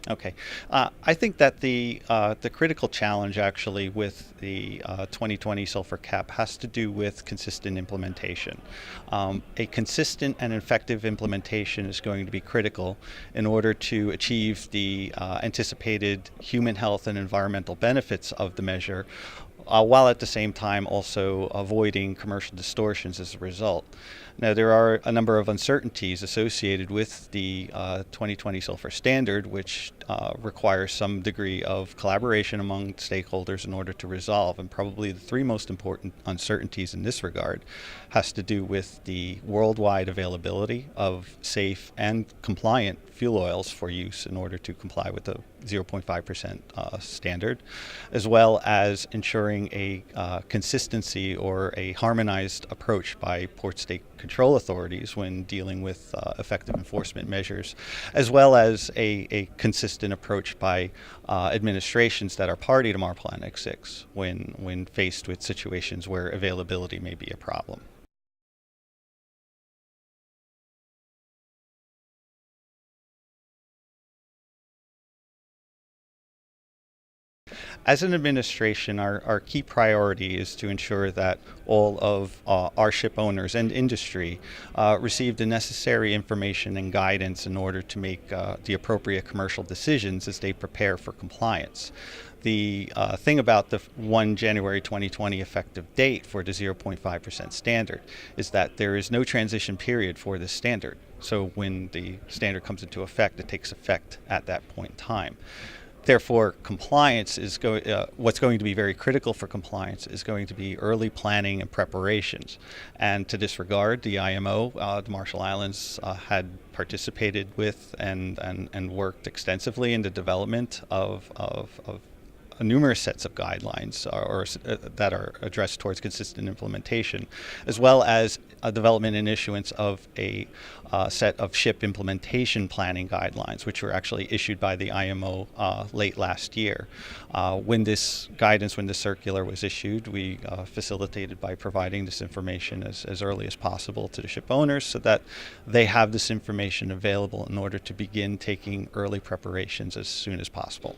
Okay. I think that the critical challenge actually with the 2020 sulfur cap has to do with consistent implementation. A consistent and effective implementation is going to be critical in order to achieve the anticipated human health and environmental benefits of the measure, while at the same time also avoiding commercial distortions as a result. Now, there are a number of uncertainties associated with the 2020 sulfur standard, which requires some degree of collaboration among stakeholders in order to resolve. And probably the three most important uncertainties in this regard has to do with the worldwide availability of safe and compliant fuel oils for use in order to comply with the 0.5% standard, as well as ensuring a consistency or a harmonized approach by port state control authorities when dealing with effective enforcement measures, as well as a consistent approach by administrations that are party to MARPOL Annex 6 when faced with situations where availability may be a problem. As an administration, our key priority is to ensure that all of our ship owners and industry receive the necessary information and guidance in order to make the appropriate commercial decisions as they prepare for compliance. The thing about the 1 January 2020 effective date for the 0.5% standard is that there is no transition period for this standard. So when the standard comes into effect, it takes effect at that point in time. Therefore, compliance is what's going to be very critical for compliance is going to be early planning and preparations. And to this regard, the IMO, the Marshall Islands, had participated with and worked extensively in the development of numerous sets of guidelines that are addressed towards consistent implementation, as well as a development and issuance of a set of ship implementation planning guidelines, which were actually issued by the IMO late last year. When this circular was issued, we facilitated by providing this information as early as possible to the ship owners so that they have this information available in order to begin taking early preparations as soon as possible.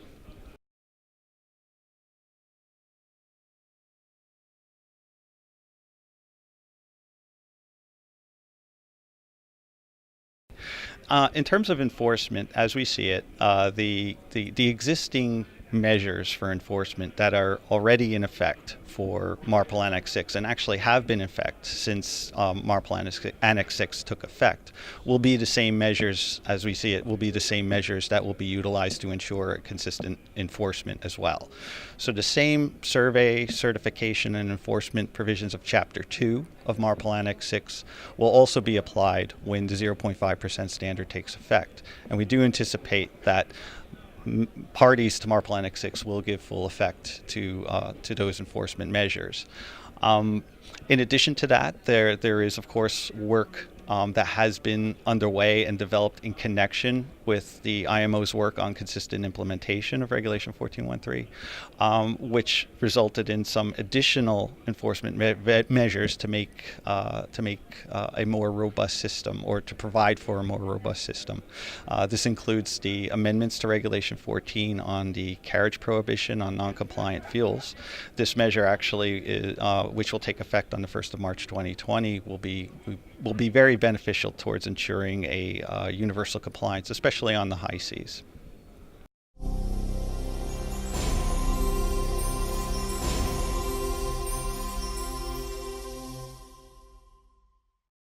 In terms of enforcement, as we see it, the existing measures for enforcement that are already in effect for MARPOL Annex 6 and actually have been in effect since MARPOL Annex 6 took effect will be the same measures, as we see it, will be the same measures that will be utilized to ensure consistent enforcement as well. So the same survey, certification, and enforcement provisions of Chapter 2 of MARPOL Annex 6 will also be applied when the 0.5% standard takes effect. And we do anticipate that parties to MARPOL Annex 6 will give full effect to those enforcement measures. In addition to that, there is, of course, work that has been underway and developed in connection with the IMO's work on consistent implementation of Regulation 1413, which resulted in some additional enforcement measures to make a more robust system, or to provide for a more robust system. This includes the amendments to Regulation 14 on the carriage prohibition on non-compliant fuels. This measure actually, which will take effect on the 1st of March 2020, will be very beneficial towards ensuring a universal compliance, especially on the high seas.